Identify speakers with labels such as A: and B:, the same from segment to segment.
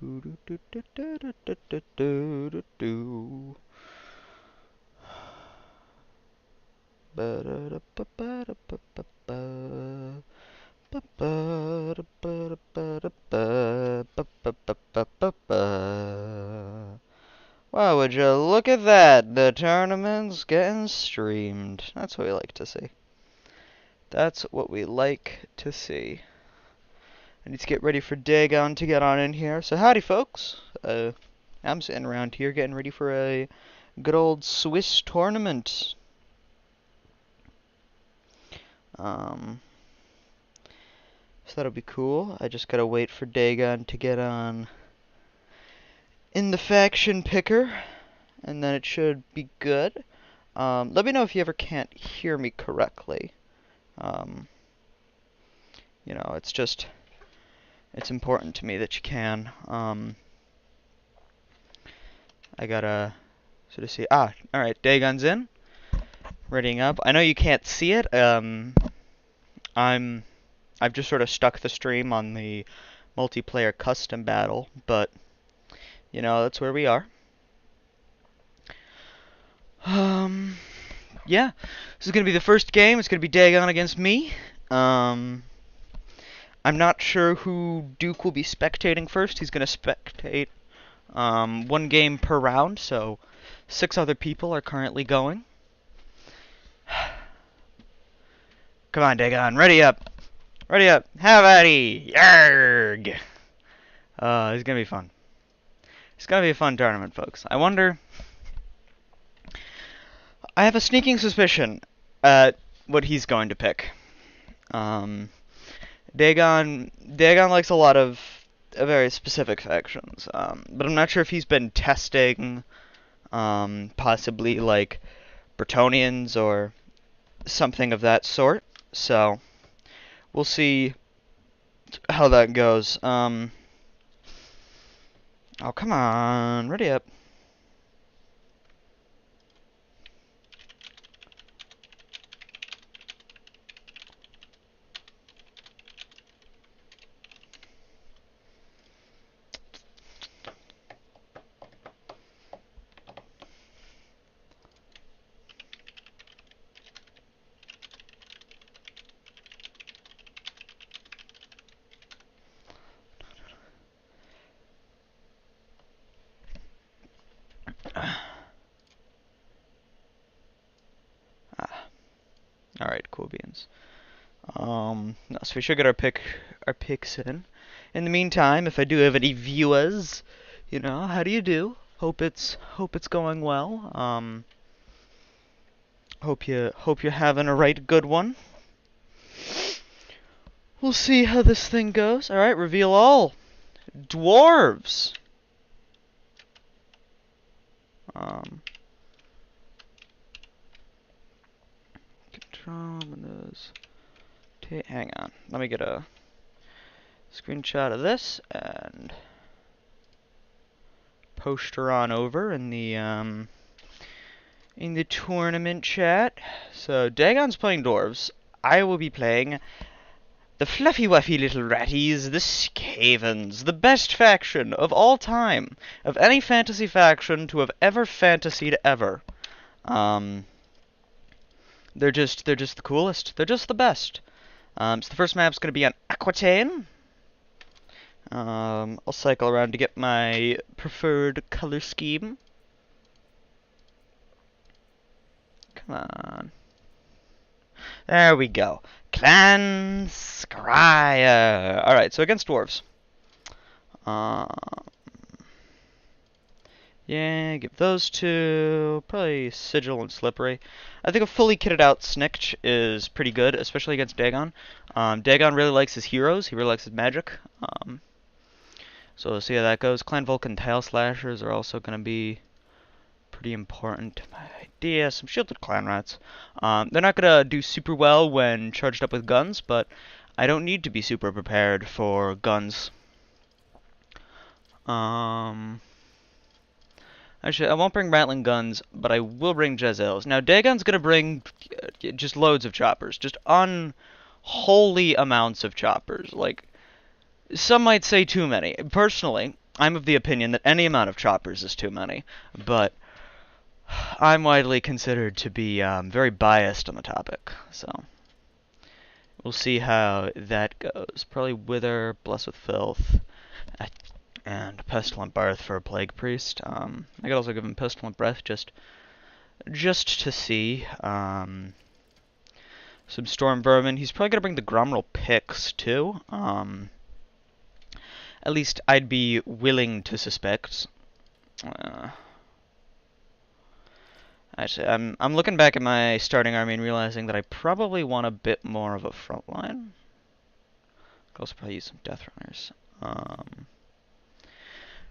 A: Wow, would you look at that? The tournament's getting streamed. That's what we like to see. That's what we like to see. I need to get ready for Dagon to get on in here. So howdy, folks. I'm sitting around here getting ready for a good old Swiss tournament. So that'll be cool. I just gotta wait for Dagon to get on in the faction picker, and then it should be good. Let me know if you ever can't hear me correctly. You know, it's important to me that you can. I gotta sort of see. Alright, Dagon's in. Readying up. I know you can't see it. I've just sort of stuck the stream on the multiplayer custom battle, but you know, that's where we are. Yeah, this is gonna be the first game. It's gonna be Dagon against me. I'm not sure who Duke will be spectating first. He's gonna spectate one game per round, so 6 other people are currently going. Come on, Dagon, ready up. Ready up. Howdy! Yarg! It's gonna be fun. It's gonna be a fun tournament, folks. I wonder... I have a sneaking suspicion at what he's going to pick. Dagon likes a lot of very specific factions, but I'm not sure if he's been testing, possibly like Bretonnians or something of that sort. So we'll see how that goes. Oh, come on, ready up. Alright, cool beans. So we should get our picks in. In the meantime, if I do have any viewers, you know, how do you do? Hope it's going well. Hope you're having a right good one. We'll see how this thing goes. Alright, reveal all. Dwarves! Hang on. Let me get a screenshot of this and post her on over in the tournament chat. So Dagon's playing dwarves. I will be playing the fluffy wuffy little ratties, the Skavens, the best faction of all time, of any fantasy faction to have ever fantasied ever. They're just the coolest. They're just the best. So the first map's gonna be on Aquitaine. I'll cycle around to get my preferred color scheme. Come on. There we go. Clan Scryer. Alright, so against dwarves. Yeah, give those two. Probably Sigil and Slippery. I think a fully kitted out Snikch is pretty good, especially against Dagon. Dagon really likes his heroes. He really likes his magic. So we'll see how that goes. Clan Vulcan Tail Slashers are also going to be pretty important to my idea. Some shielded clan rats. They're not going to do super well when charged up with guns, but I don't need to be super prepared for guns. Actually, I won't bring Rattling Guns, but I will bring Jezzails. Now, Dagon's gonna bring just loads of choppers. Just unholy amounts of choppers. Like, some might say too many. Personally, I'm of the opinion that any amount of choppers is too many, but I'm widely considered to be very biased on the topic, so we'll see how that goes. Probably Wither, Bless with Filth, and Pestilent Barth for a Plague Priest. I could also give him Pestilent Breath just to see. Some Storm Vermin. He's probably gonna bring the Gromrel Pix too. At least I'd be willing to suspect. Actually, I'm looking back at my starting army and realizing that I probably want a bit more of a front line. Could also probably use some Death Runners.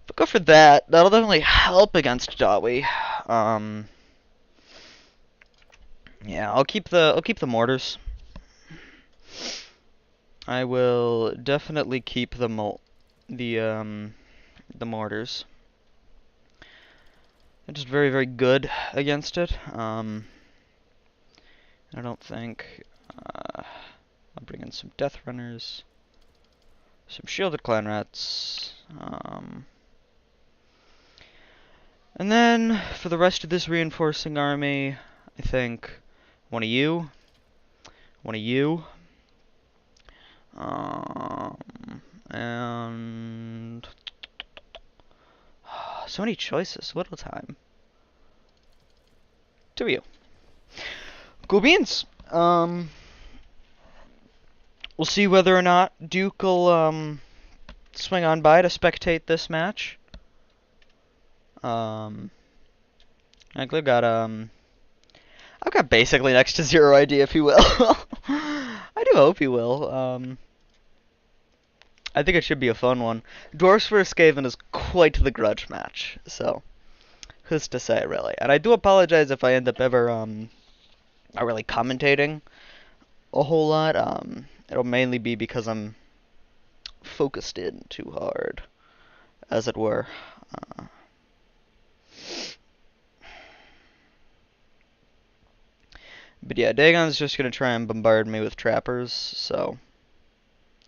A: But go for that. That'll definitely help against Dawi. Yeah, I'll keep the mortars. I will definitely keep the mortars. They're just very, very good against it. I don't think I'll bring in some Death Runners, some Shielded Clan Rats, and then for the rest of this reinforcing army, I think one of you, and so many choices. Little time. Two of you. Cool beans. We'll see whether or not Duke will swing on by to spectate this match. I've got basically next to zero idea if he will. I do hope he will. I think it should be a fun one. Dwarfs vs. Skaven is quite the grudge match, so who's to say, really? And I do apologize if I end up ever not really commentating a whole lot. It'll mainly be because I'm focused in too hard, as it were. But yeah, Dagon's just gonna try and bombard me with trappers, so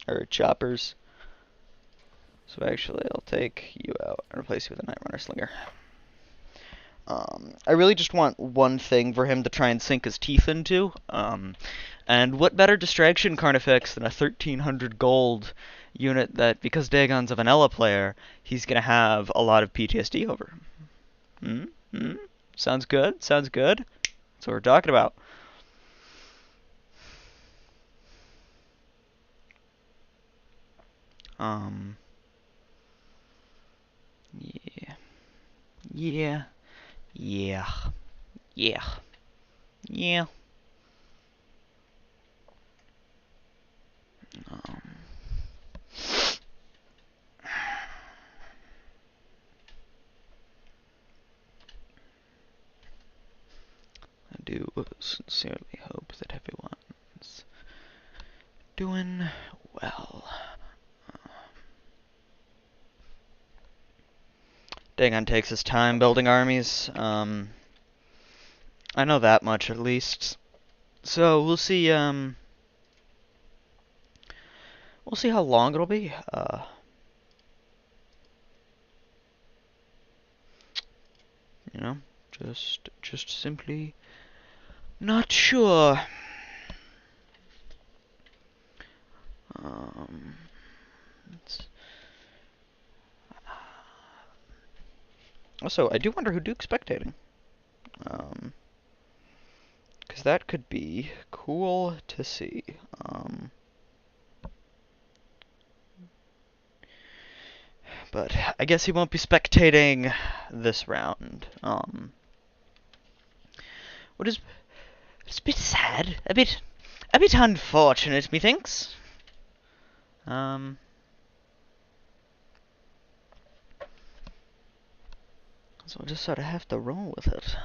A: or choppers. So actually, I'll take you out and replace you with a Night Runner Slinger. I really just want one thing for him to try and sink his teeth into. And what better distraction Carnifex than a 1300 gold unit that, because Dagon's a vanilla player, he's going to have a lot of PTSD over. Sounds good? Sounds good? That's what we're talking about. Yeah. Yeah. Yeah. Yeah. Yeah. I do sincerely hope that everyone's doing well. Dagon takes his time building armies. I know that much at least. So we'll see. We'll see how long it'll be. You know, just simply not sure. Also, I do wonder who Duke's spectating. Because that could be cool to see. But I guess he won't be spectating this round. What is... It's a bit sad. A bit unfortunate, methinks. So we'll just sort of have to roll with it.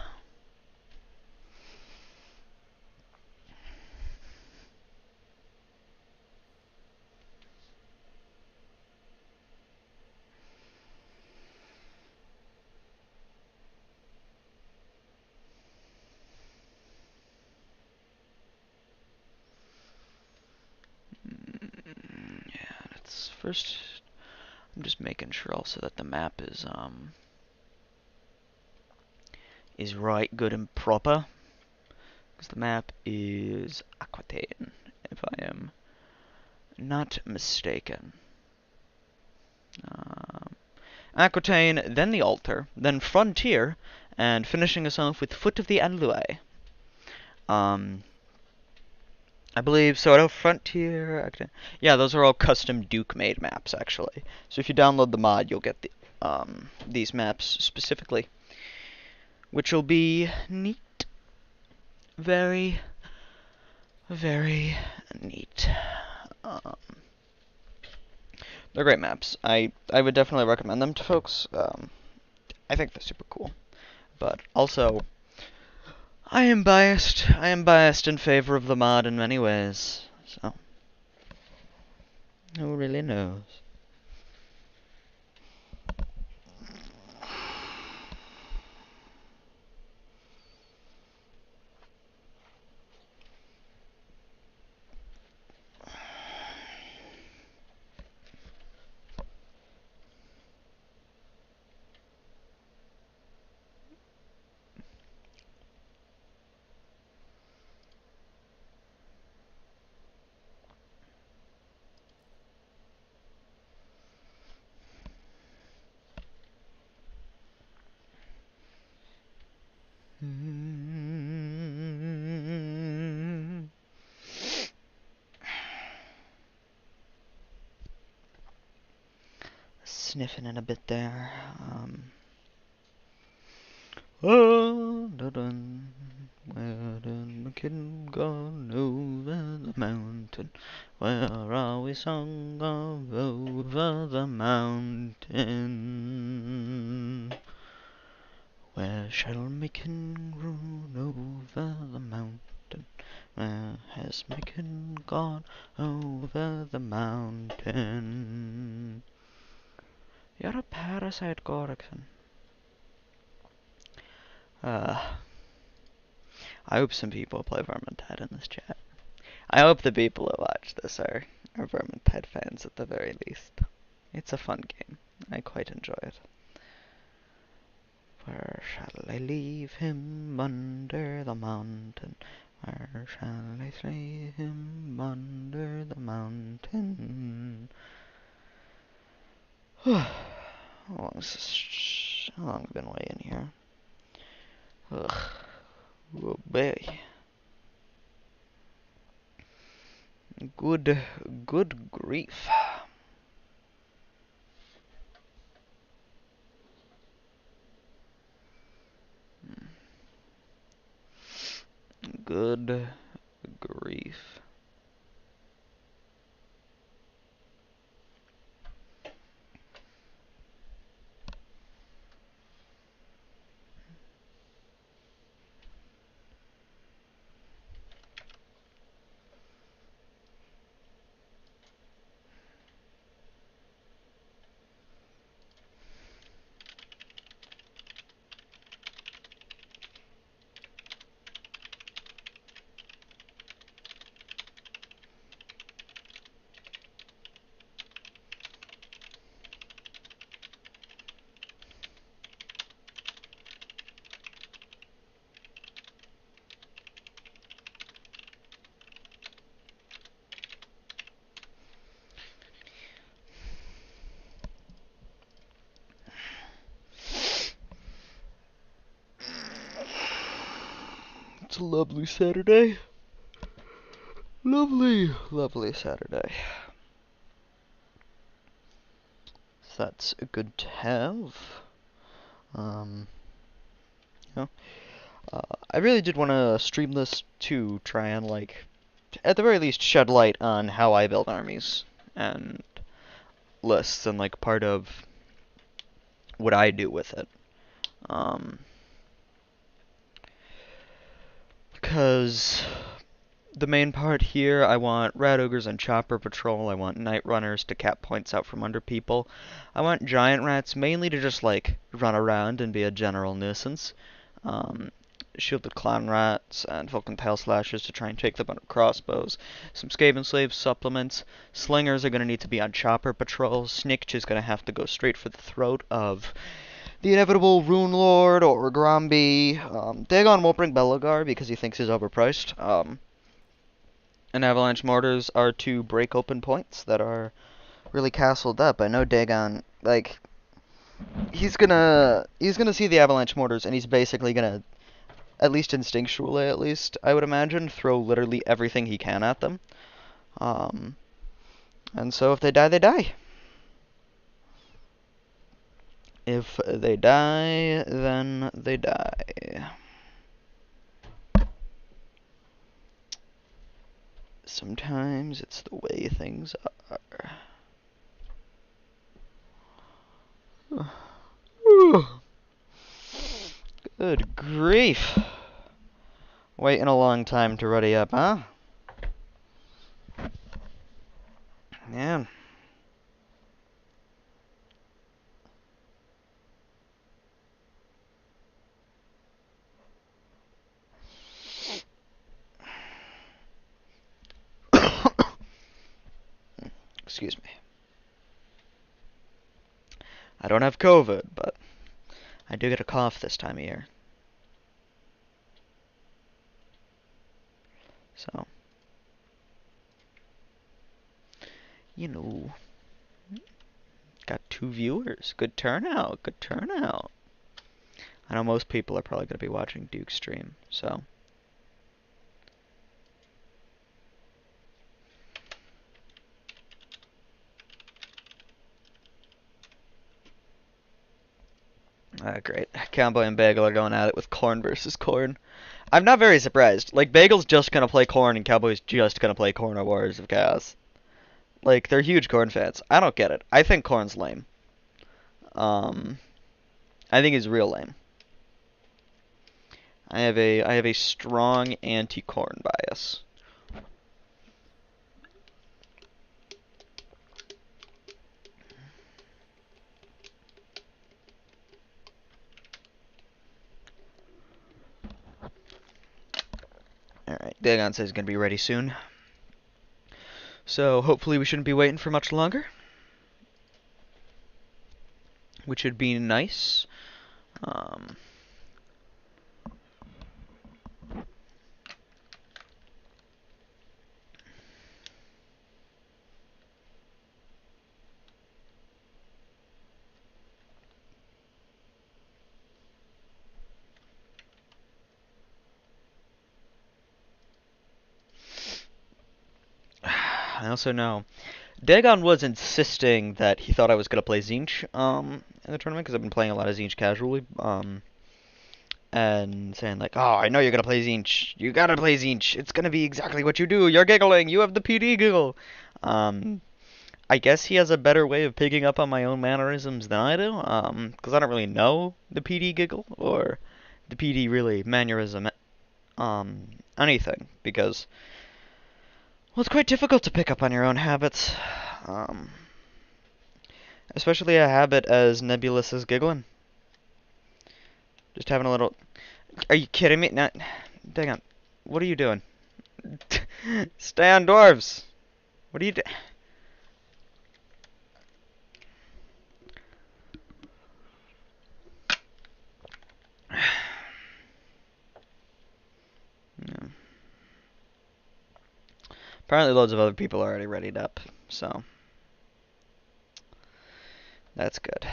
A: Yeah, it's first... I'm just making sure also that the map is right, good, and proper. Because the map is Aquitaine, if I am not mistaken. Aquitaine, then the Altar, then Frontier, and finishing us off with Foot of the Anlui. I believe so. I know Frontier. Yeah, those are all custom Duke-made maps, actually. So if you download the mod, you'll get these maps specifically, which will be neat. Very, very neat. They're great maps. I would definitely recommend them to folks. I think they're super cool. But also, I am biased. I am biased in favor of the mod in many ways. So, who really knows? Sniffing in a bit there. Oh, dun, where did the kitten gone over the mountain? Where are we sung of over the mountain? Where shall my kin roam over the mountain? Where has my kin gone over the mountain? You're a parasite, Gorikson. I hope some people play Vermintide in this chat. I hope the people who watch this are Vermintide fans at the very least. It's a fun game. I quite enjoy it. Where shall I leave him under the mountain? Where shall I leave him under the mountain? How long have I been waiting here? Ugh. Oh, boy. Good grief. Good grief. It's a lovely Saturday. Lovely Saturday. So that's good to have. You know, I really did want to stream this to try and, like, at the very least, shed light on how I build armies and lists and, like, part of what I do with it. Because the main part here, I want Rat Ogres and Chopper Patrol. I want Night Runners to cap points out from under people. I want Giant Rats mainly to just, like, run around and be a general nuisance. shielded clown rats, and Vulcan tail slashers to try and take them out of crossbows. Some Skaven slaves supplements. Slingers are going to need to be on chopper patrols. Snikch is going to have to go straight for the throat of the inevitable Rune Lord or Gromby. Dagon won't bring Belugar because he thinks he's overpriced. And Avalanche Mortars are to break open points that are really castled up. I know Dagon, like, he's gonna see the Avalanche Mortars, and he's basically gonna, at least instinctually, at least I would imagine, throw literally everything he can at them. And so if they die, they die. If they die, then they die. Sometimes it's the way things are. Good grief. Waiting a long time to ready up, huh? Yeah. Excuse me. I don't have COVID, but I do get a cough this time of year. So, you know, got 2 viewers. Good turnout. Good turnout. I know most people are probably going to be watching Duke's stream, so. Great. Cowboy and Bagel are going at it with Corn versus Corn. I'm not very surprised. Like, Bagel's just gonna play Corn and Cowboy's just gonna play Corn or Warriors of Chaos. Like, they're huge Corn fans. I don't get it. I think Corn's lame. I think he's real lame. I have a strong anti-Corn bias. Alright, Dagon says he's gonna be ready soon. So hopefully we shouldn't be waiting for much longer. Which would be nice. I also know Dagon was insisting that he thought I was gonna play Tzeentch in the tournament because I've been playing a lot of Tzeentch casually. And saying like, "Oh, I know you're gonna play Tzeentch. You gotta play Tzeentch. It's gonna be exactly what you do. You're giggling. You have the PD giggle." I guess he has a better way of picking up on my own mannerisms than I do. Because I don't really know the PD giggle or the PD really mannerism, anything. Because, well, it's quite difficult to pick up on your own habits. Especially a habit as nebulous as giggling. Just having a little. Are you kidding me? Nah, dang on. What are you doing? Stay on dwarves. What are you doing? Yeah. Apparently loads of other people are already readied up, so that's good.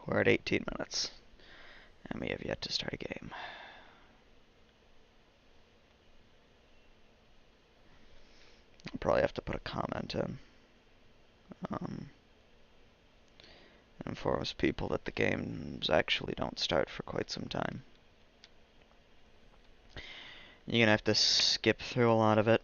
A: We're at 18 minutes, and we have yet to start a game. I'll probably have to put a comment in. Informs people that the games actually don't start for quite some time. You're gonna have to skip through a lot of it.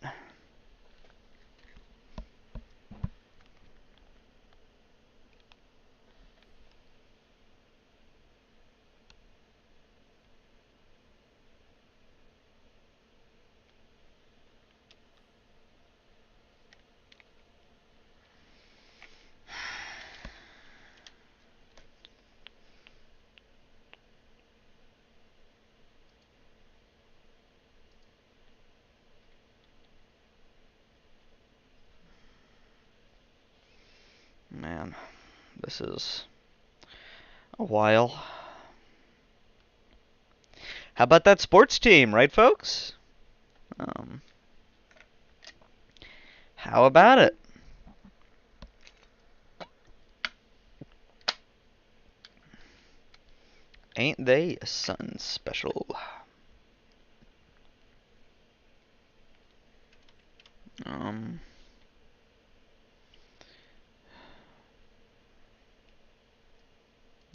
A: This is a while. How about that sports team, right, folks? How about it? Ain't they something special?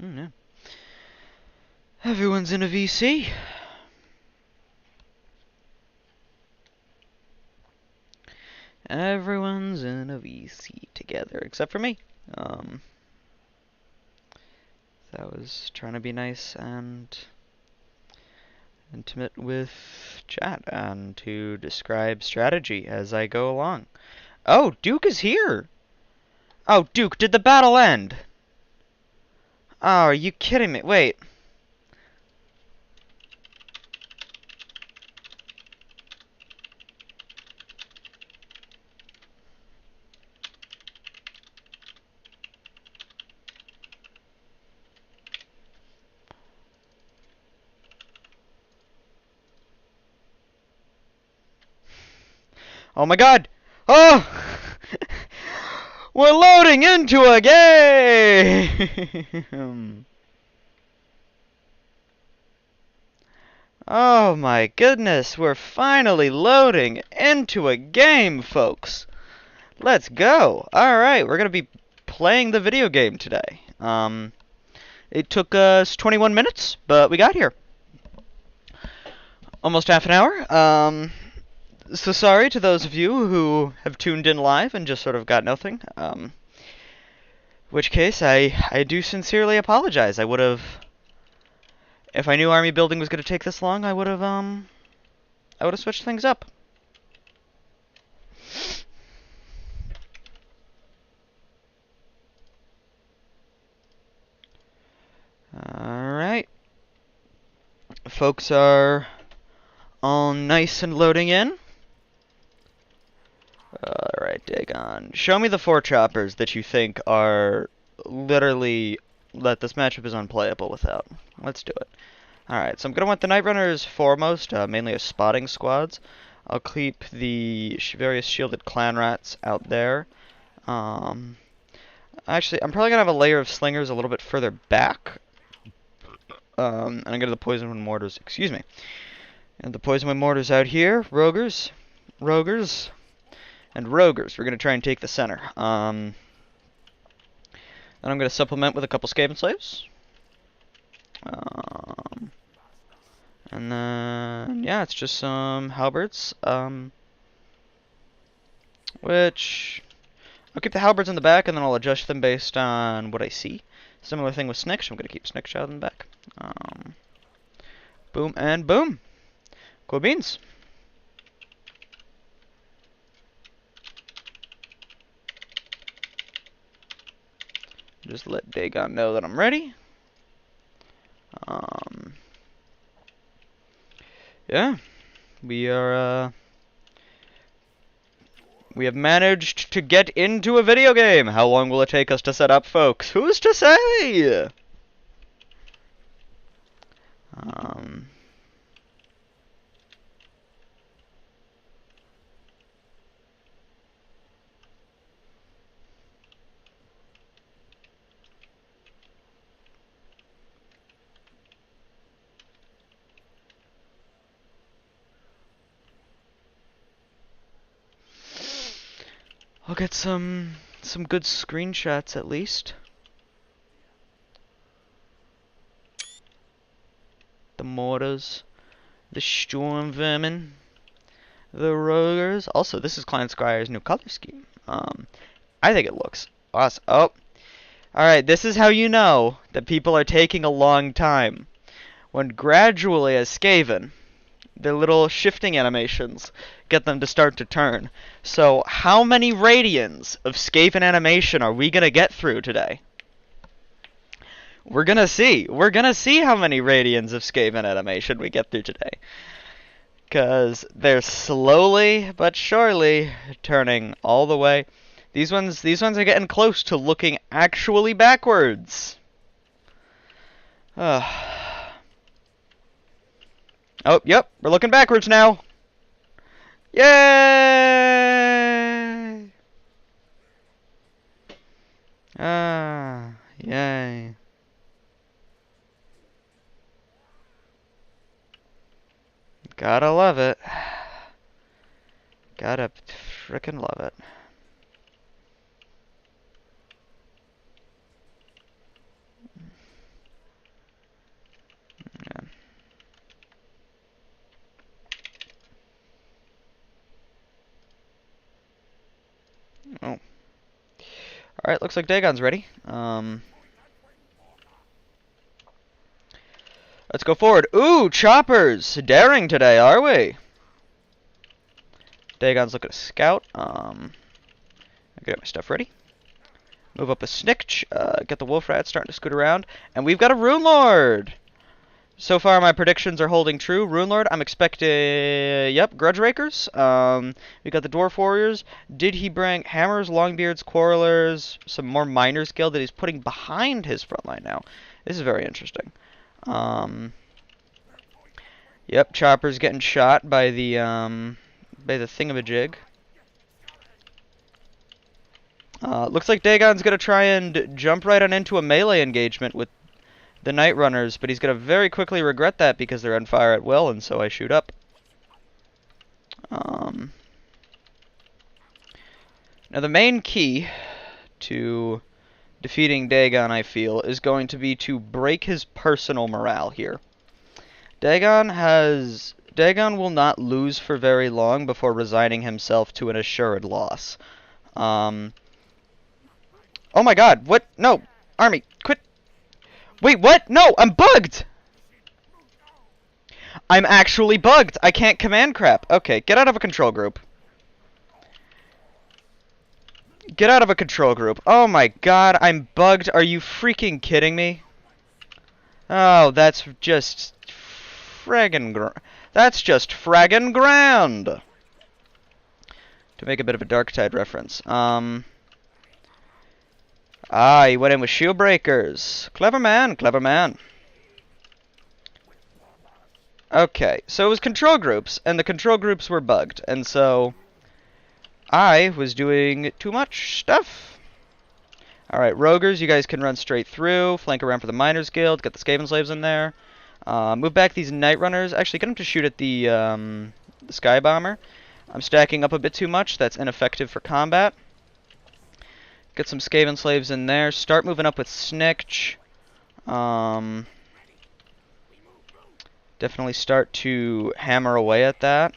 A: Yeah. Everyone's in a VC. Everyone's in a VC together, except for me. That was trying to be nice and intimate with chat and to describe strategy as I go along. Oh, Duke is here! Oh, Duke, did the battle end? Oh, are you kidding me? Wait. Oh my god! Oh! We're loading into a game! Oh my goodness, we're finally loading into a game, folks. Let's go. Alright, we're gonna be playing the video game today. It took us 21 minutes, but we got here. Almost half an hour. So sorry to those of you who have tuned in live and just sort of got nothing. Which case, I do sincerely apologize. I would have, if I knew army building was going to take this long, I would have switched things up. Alright. Folks are all nice and loading in. Alright, Dagon. Show me the 4 choppers that you think are literally that this matchup is unplayable without. Let's do it. Alright, so I'm going to want the Night Runners foremost, mainly as spotting squads. I'll keep the various shielded clan rats out there. Actually, I'm probably going to have a layer of slingers a little bit further back. And I'm going to the poison wind mortars, excuse me. And the poison wind mortars out here, rogers, and rogers. We're going to try and take the center. And I'm going to supplement with a couple Skaven slaves. And then, yeah, it's just some halberds. Which, I'll keep the halberds in the back, and then I'll adjust them based on what I see. Similar thing with Snikch. I'm going to keep Snikch out in the back. Boom and boom. Cool beans. Just let Dagon know that I'm ready. Yeah, we are, we have managed to get into a video game. How long will it take us to set up, folks? Who's to say? I'll get some good screenshots at least. The mortars, the storm vermin, the rogers. Also, this is Clan Scryer's new color scheme. I think it looks awesome. Oh, alright, this is how you know that people are taking a long time. When gradually, as Skaven, their little shifting animations get them to start to turn. So, how many radians of Skaven animation are we gonna get through today? We're gonna see. We're gonna see how many radians of Skaven animation we get through today. Because they're slowly but surely turning all the way. These ones are getting close to looking actually backwards. Oh, yep, we're looking backwards now. Yay! Ah, yay. Gotta love it. Gotta frickin' love it. Yeah. Oh. Alright, looks like Dagon's ready. Let's go forward. Ooh, choppers! Daring today, are we? Dagon's looking to scout. I get my stuff ready. Move up a Snikch. Get the Wolf Rat starting to scoot around. And we've got a Rune Lord! So far, my predictions are holding true. Rune Lord, I'm expecting... Yep, Grudge Rakers. We got the Dwarf Warriors. Did he bring Hammers, Longbeards, Quarrelers, some more Miners Guild that he's putting behind his front line now? This is very interesting. Yep, Chopper's getting shot by the thingamajig. Looks like Dagon's gonna try and jump right on into a melee engagement with the Night Runners, but he's gonna very quickly regret that because they're on fire at will, and so I shoot up. Now the main key to defeating Dagon, I feel, is going to be to break his personal morale here. Dagon will not lose for very long before resigning himself to an assured loss. Oh my god, what? No! Army, quit! Wait, what? No, I'm bugged! I'm actually bugged! I can't command crap. Okay, get out of a control group. Get out of a control group. Oh my god, I'm bugged. Are you freaking kidding me? Oh, that's just that's just fraggin' grand! To make a bit of a Darktide reference. He went in with shield breakers. Clever man, clever man. Okay, so it was control groups, and the control groups were bugged, and so I was doing too much stuff. Alright, Rogers, you guys can run straight through, flank around for the Miners Guild, get the Skaven Slaves in there. Move back these Night Runners. Actually, get them to shoot at the Sky Bomber. I'm stacking up a bit too much. That's ineffective for combat. Get some Skaven Slaves in there. Start moving up with Snikch. Definitely start to hammer away at that.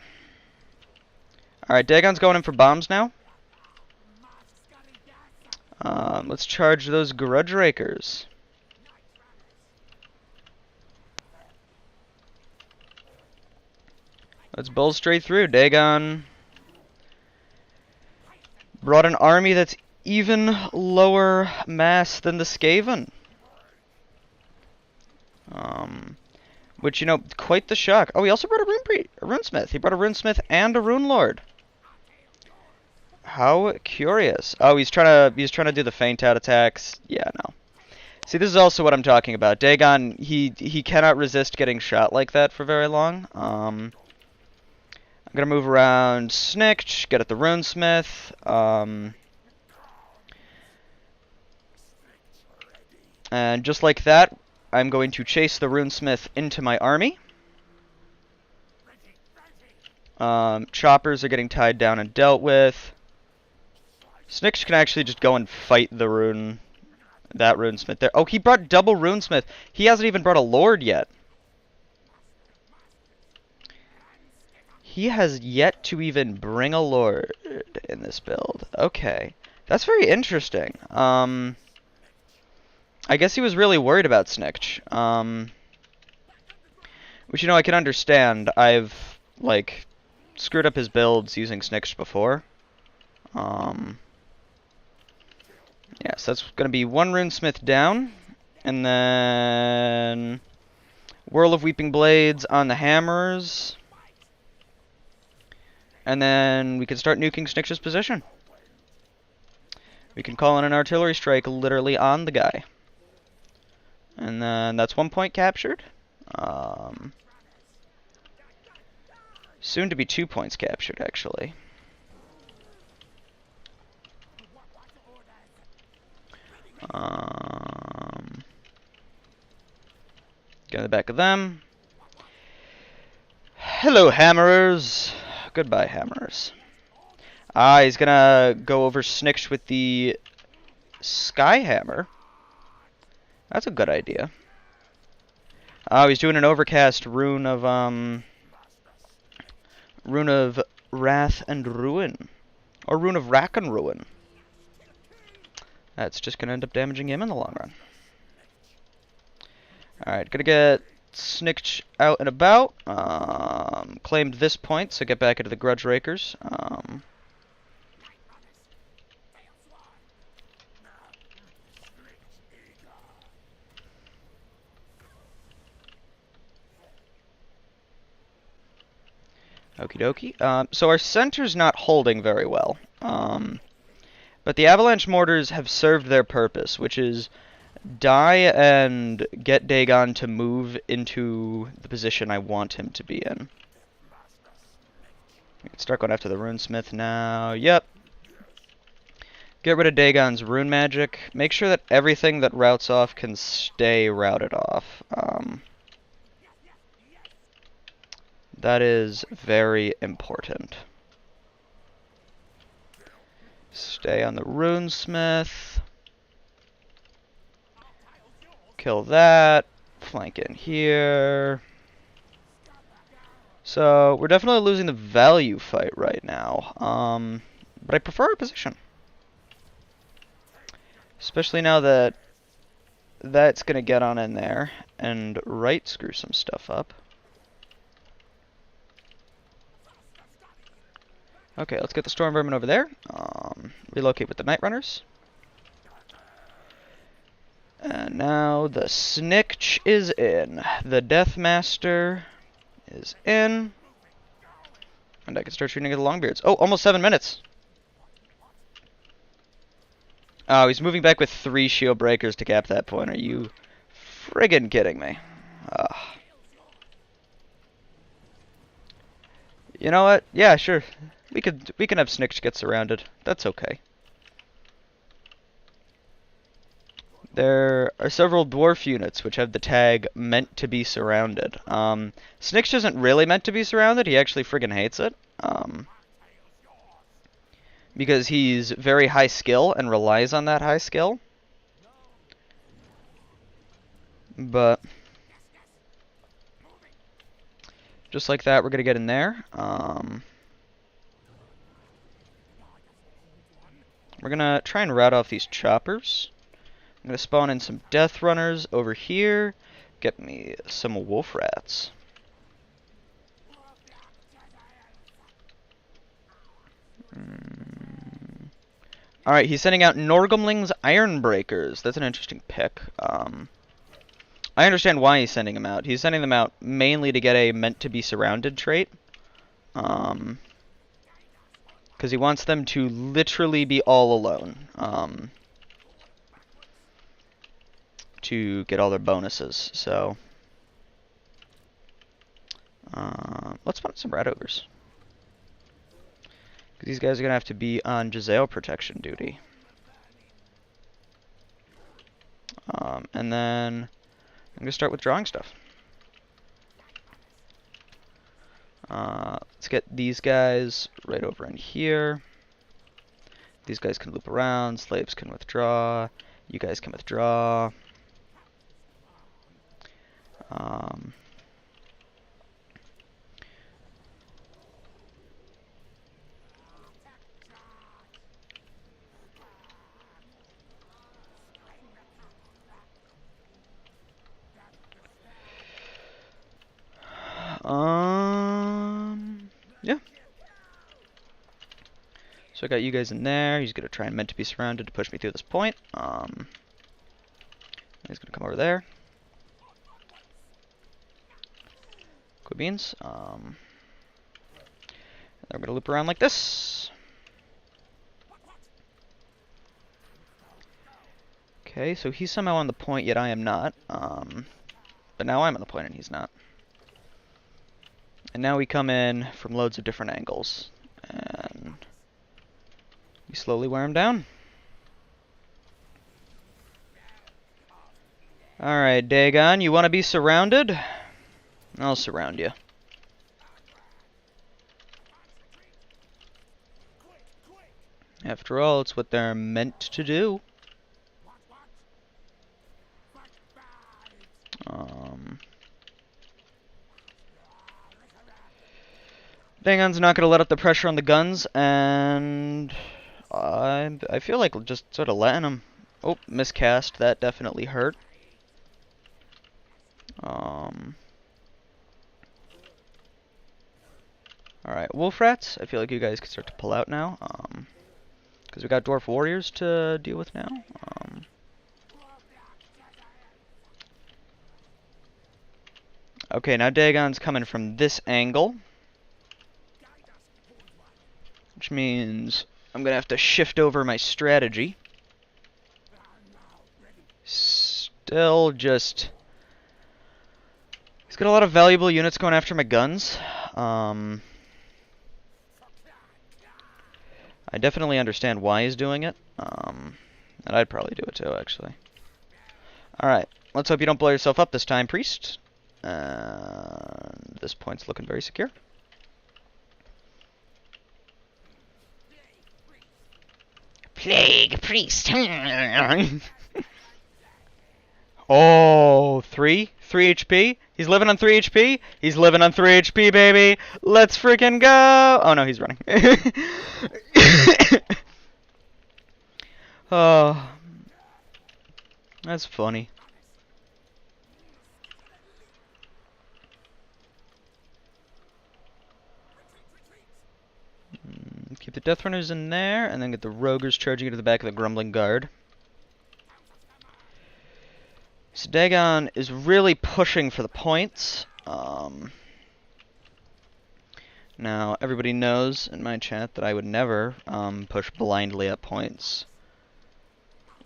A: Alright, Dagon's going in for bombs now. Let's charge those Grudge Rakers. Let's bull straight through. Dagon brought an army that's even lower mass than the Skaven. Which, you know, quite the shock. Oh, he also brought a Runesmith. He brought a Runesmith and a Rune Lord. How curious. Oh, he's trying to do the feint out attacks. Yeah, no. See, this is also what I'm talking about. Dagon, he cannot resist getting shot like that for very long. I'm gonna move around Snikch, get at the Runesmith. And just like that, I'm going to chase the Runesmith into my army. Choppers are getting tied down and dealt with. Snikch can actually just go and fight that Runesmith there. Oh, he brought double Runesmith. He hasn't even brought a Lord yet. He has yet to even bring a Lord in this build. Okay. That's very interesting. I guess he was really worried about Snikch. Which, you know, I can understand. I've, like, screwed up his builds using Snikch before. Yeah, so that's going to be one Runesmith down. And then Whirl of Weeping Blades on the Hammers. And then we can start nuking Snikch's position. We can call in an artillery strike literally on the guy. And then that's 1 point captured. Soon to be 2 points captured, actually. Get in the back of them. Hello, hammerers. Goodbye, hammerers. He's gonna go over Snikch with the Skyhammer. That's a good idea. Oh, he's doing an overcast rune of Wrath and Ruin. Or Rune of Rack and Ruin. That's just gonna end up damaging him in the long run. Alright, gonna get Snikch out and about. Claimed this point, so get back into the Grudge Rakers. Okie dokie. So our center's not holding very well. But the Avalanche Mortars have served their purpose, which is die and get Dagon to move into the position I want him to be in. We can start going after the Runesmith now. Yep. Get rid of Dagon's rune magic. Make sure that everything that routes off can stay routed off. That is very important. Stay on the Runesmith. Kill that. Flank in here. So, we're definitely losing the value fight right now. But I prefer our position. Especially now that that's going to get on in there and right screw some stuff up. Okay, let's get the Storm Vermin over there. Relocate with the Night Runners. And now the Snikch is in. The Deathmaster is in. And I can start shooting at the Longbeards. Oh, almost 7 minutes. Oh, he's moving back with 3 shield breakers to cap that point. Are you friggin' kidding me? You know what? Yeah, sure. We can have Snikch get surrounded. That's okay. There are several dwarf units which have the tag meant to be surrounded. Snikch isn't really meant to be surrounded. He actually friggin' hates it. Because he's very high skill and relies on that high skill. But just like that, we're gonna get in there. We're gonna try and rout off these choppers. I'm gonna spawn in some Death Runners over here. Get me some Wolf Rats. Alright, he's sending out Norgumling's Ironbreakers. That's an interesting pick. I understand why he's sending them out. He's sending them out mainly to get a meant-to-be-surrounded trait. Because he wants them to literally be all alone. To get all their bonuses. So, let's put some Rat Ogres. Because these guys are going to have to be on Jezzail protection duty. And then I'm going to start withdrawing stuff. Let's get these guys right over in here. These guys can loop around. Slaves can withdraw. You guys can withdraw. Yeah. So I got you guys in there. He's gonna try and meant to be surrounded to push me through this point. He's gonna come over there. Cool beans. And we're gonna loop around like this. Okay, so he's somehow on the point, yet I am not. But now I'm on the point and he's not. And now we come in from loads of different angles. And we slowly wear him down. Alright, Dagon, you want to be surrounded? I'll surround you. After all, it's what they're meant to do. Dagon's not going to let up the pressure on the guns, and I feel like just sort of letting him. Oh, miscast. That definitely hurt. Alright, Wolf Rats, I feel like you guys can start to pull out now. Because we got Dwarf Warriors to deal with now. Okay, now Dagon's coming from this angle. Which means I'm going to have to shift over my strategy. Still just... He's got a lot of valuable units going after my guns. I definitely understand why he's doing it. And I'd probably do it too, actually. Alright, let's hope you don't blow yourself up this time, Priest. This point's looking very secure. Plague Priest. Oh, 3 HP? He's living on 3 HP? He's living on 3 HP, baby! Let's freaking go! Oh no, he's running. Oh, that's funny. Keep the Death Runners in there, and then get the Rogers charging into the back of the Grumbling Guard. So Dagon is really pushing for the points. Now, everybody knows in my chat that I would never push blindly at points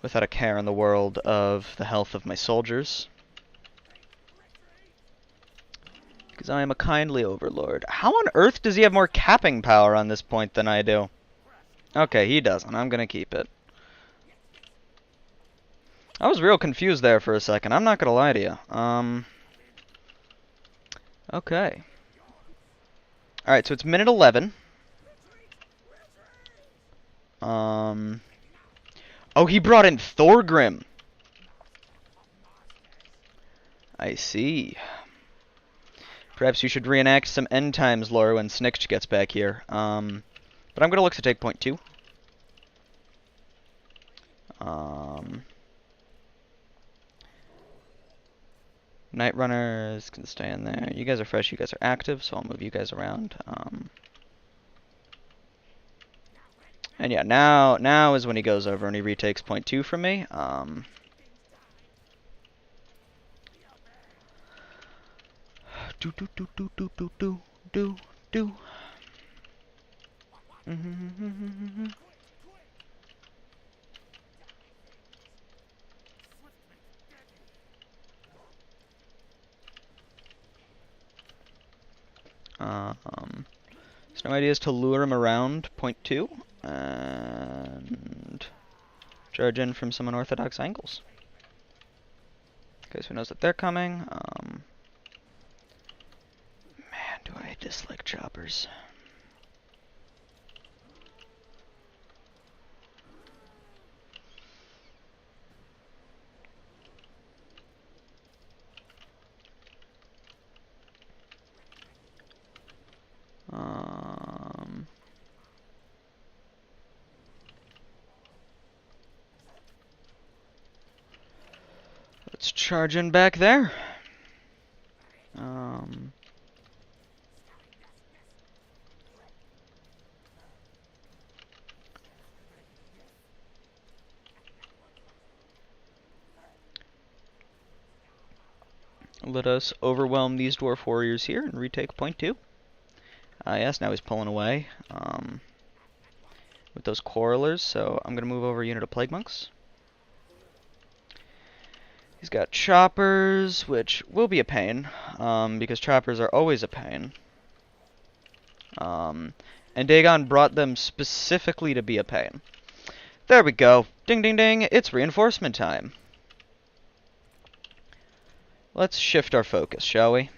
A: without a care in the world of the health of my soldiers. Because I am a kindly overlord. How on earth does he have more capping power on this point than I do? Okay, he doesn't. I'm going to keep it. I was real confused there for a second. I'm not going to lie to you. Okay. Alright, so it's minute 11. Oh, he brought in Thorgrim. I see. Perhaps you should reenact some end times lore when Snikch gets back here. But I'm going to look to take point 2. Night Runners can stay in there. You guys are fresh, you guys are active, so I'll move you guys around. And yeah, now is when he goes over and he retakes point 2 from me. Do. So no idea is to lure him around point 2 and charge in from some unorthodox angles. Okay, so he knows that they're coming. Man, do I dislike choppers. Let's charge in back there. Let us overwhelm these Dwarf Warriors here and retake point 2. Yes, now he's pulling away with those Quarrelers, so I'm going to move over a unit of Plague Monks. He's got choppers, which will be a pain, because choppers are always a pain. And Dagon brought them specifically to be a pain. There we go. Ding, ding, ding. It's reinforcement time. Let's shift our focus, shall we?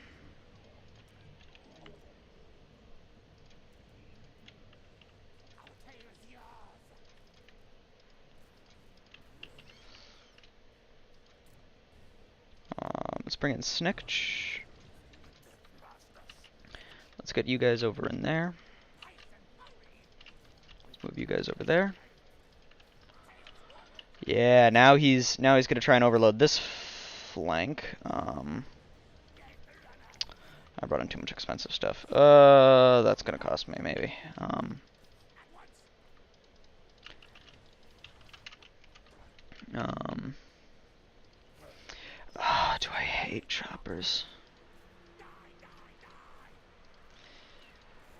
A: Let's bring in Snikch. Let's get you guys over in there. Let's move you guys over there. Yeah, now he's gonna try and overload this flank. I brought in too much expensive stuff. That's gonna cost me maybe. Do I hate choppers?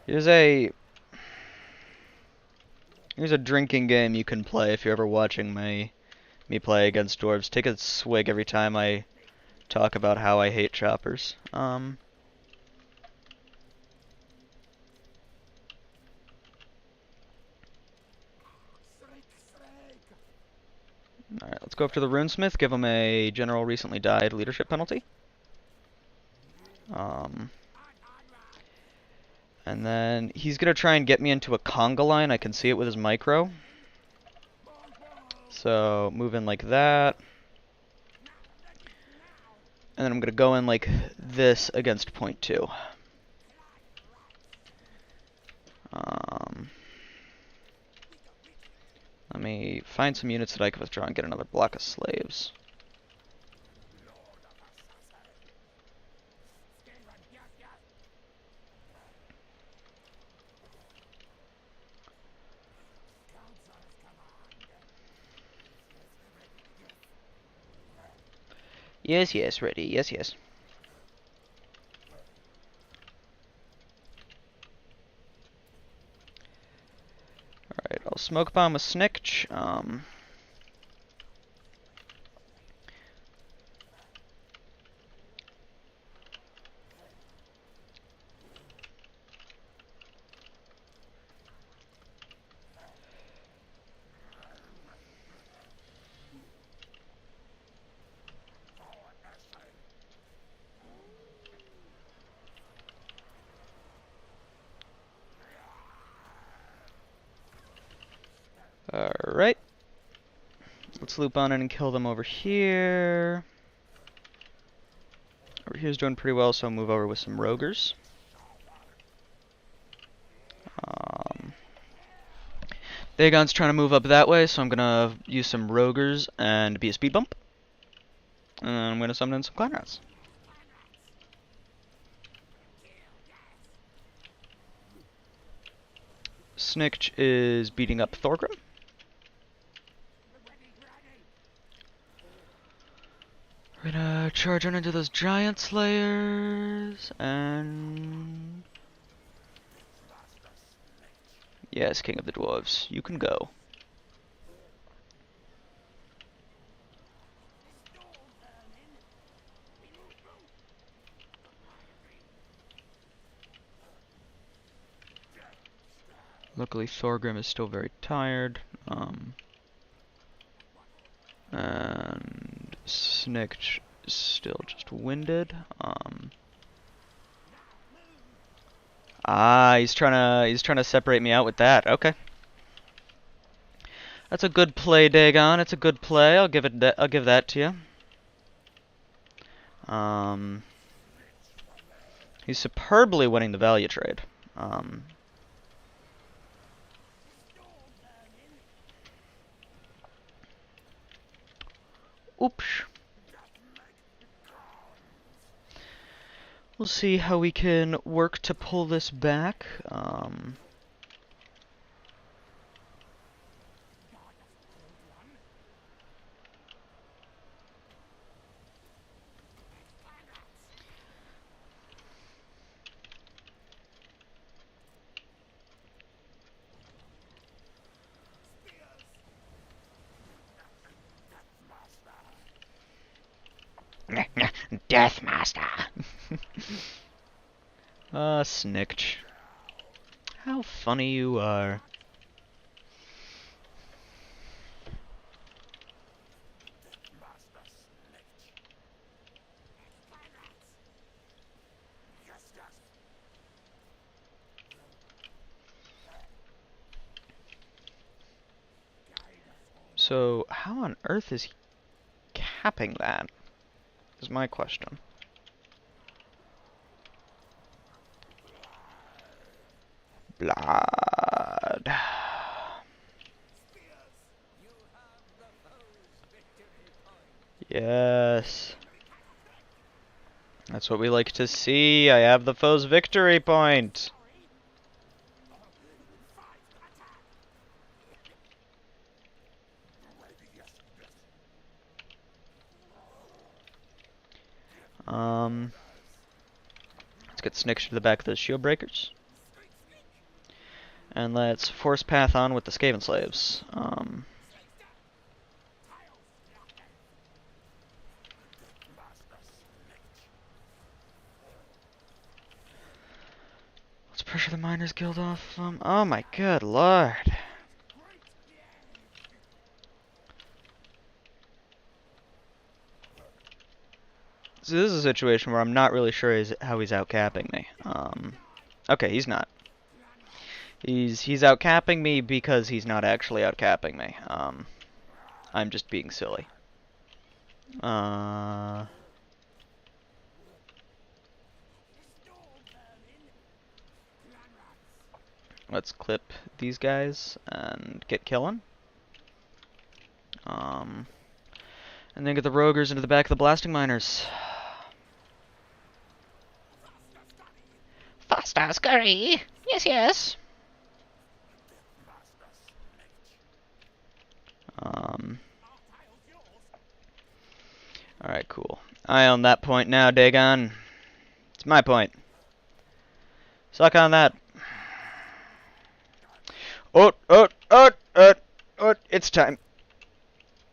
A: Here's a drinking game you can play if you're ever watching me play against dwarves. Take a swig every time I talk about how I hate choppers. Alright, let's go up to the Runesmith, give him a general recently died leadership penalty. And then he's gonna try and get me into a conga line. I can see it with his micro. So move in like that. And then I'm gonna go in like this against point 2. Let me find some units that I can withdraw and get another block of slaves. Yes, yes, ready. Yes, yes. Alright, I'll smoke bomb a Snikch. Alright. Let's loop on in and kill them over here. Over here's doing pretty well, so I'll move over with some Rogers. Dagon's trying to move up that way, so I'm gonna use some Rogers and be a speed bump. And I'm gonna summon in some Clan Rats. Snikch is beating up Thorgrim. We're gonna charge on into those giant slayers, and yes, King of the Dwarves, you can go. Luckily, Thorgrim is still very tired, and Snikch is still just winded. He's trying to separate me out with that. Okay. That's a good play, Dagon. It's a good play. I'll give that to you. He's superbly winning the value trade. Oops. We'll see how we can work to pull this back. Deathmaster. Sniktch. How funny you are. So, how on earth is he capping that? Is my question. Blood. Yes. That's what we like to see. I have the foe's victory point. Let's get Sniktch to the back of those shield breakers. And let's force path on with the Skaven slaves. Let's pressure the Miners Guild off. Oh my good lord. So this is a situation where I'm not really sure how he's outcapping me. Okay, he's not. He's outcapping me because he's not actually outcapping me. I'm just being silly. Let's clip these guys and get killing. And then get the Rogers into the back of the Blasting Miners. Faster, scurry! Yes, yes! Alright, cool. I own that point now, Dagon. It's my point. Suck on that. It's time.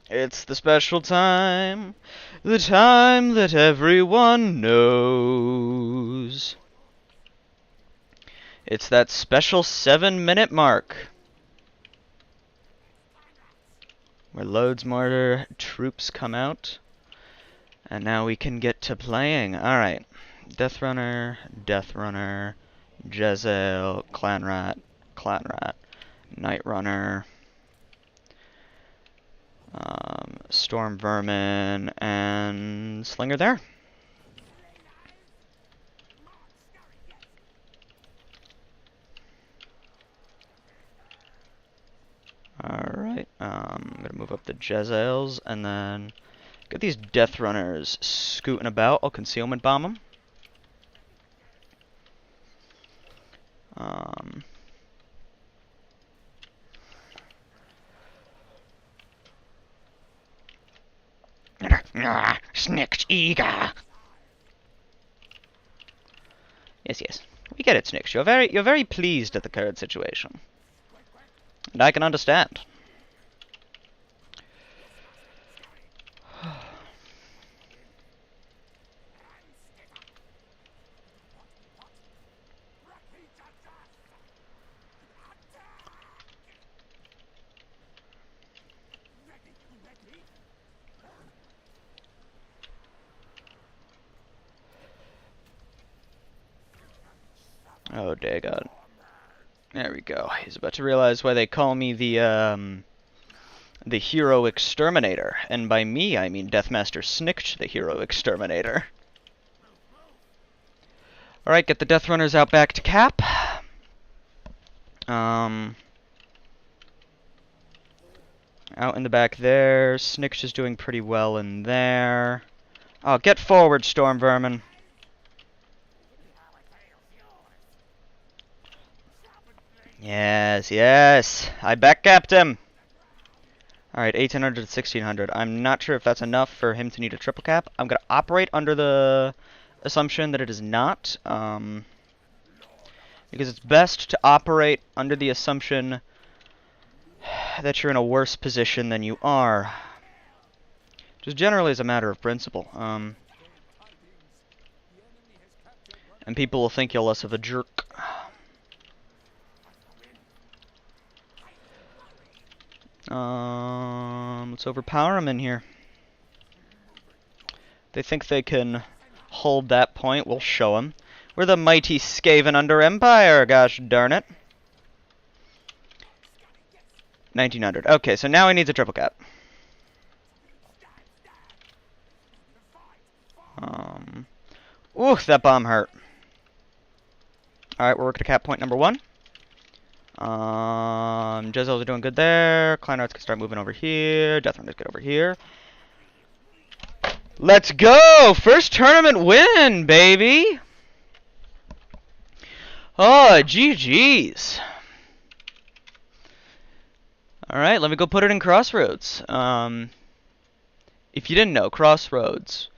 A: It's the special time. The time that everyone knows. It's that special 7-minute mark. Where loads more troops come out. And now we can get to playing. Alright. Deathrunner, Deathrunner, Jezzail, Clanrat, Clanrat, Nightrunner, Storm Vermin, and Slinger there. Alright, I'm gonna move up the Jezzails, and then get these Deathrunners scooting about. I'll concealment bomb them. Sniktch eager. Yes, yes. We get it, Sniktch. You're very pleased at the current situation. And I can understand. Oh, daggone. There we go. He's about to realize why they call me the Hero Exterminator. And by me, I mean Deathmaster Sniktch, the Hero Exterminator. Alright, get the Deathrunners out back to cap. Out in the back there. Sniktch is doing pretty well in there. Oh, get forward, Storm Vermin. Yes, yes. I backcapped him. Alright, 1800 to 1600. I'm not sure if that's enough for him to need a triple cap. I'm going to operate under the assumption that it is not. Because it's best to operate under the assumption that you're in a worse position than you are. Just generally as a matter of principle. And people will think you're less of a jerk. Let's overpower him in here. They think they can hold that point. We'll show them. We're the mighty Skaven under Empire, gosh darn it. 1900. Okay, so now he needs a triple cap. Ooh, that bomb hurt. Alright, we're working to cap point number 1. Jezels are doing good there. Kleinarts can start moving over here. Deathrunners get over here. Let's go! First tournament win, baby! Oh, GG's. Alright, let me go put it in Crossroads. If you didn't know, Crossroads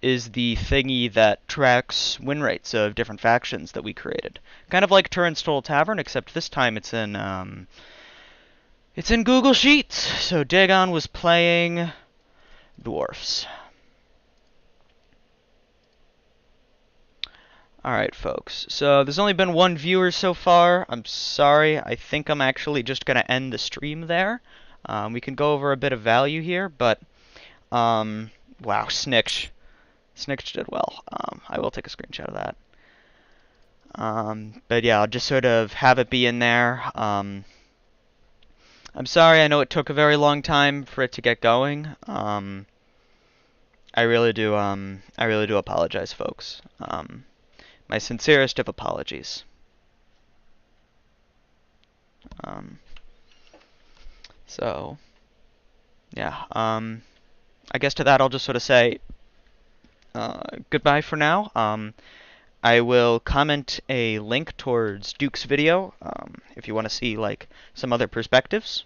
A: is the thingy that tracks win rates of different factions that we created. Kind of like Turin's Total Tavern, except this time it's in Google Sheets. So Dagon was playing dwarfs. Alright, folks. So there's only been one viewer so far. I'm sorry. I think I'm actually just going to end the stream there. We can go over a bit of value here, but wow, Snikch. Snikch did well. I will take a screenshot of that. But yeah, I'll just sort of have it be in there. I'm sorry, I know it took a very long time for it to get going. I really do apologize, folks. My sincerest of apologies. So, yeah, I guess to that I'll just sort of say goodbye for now. I will comment a link towards Duke's video if you want to see like some other perspectives.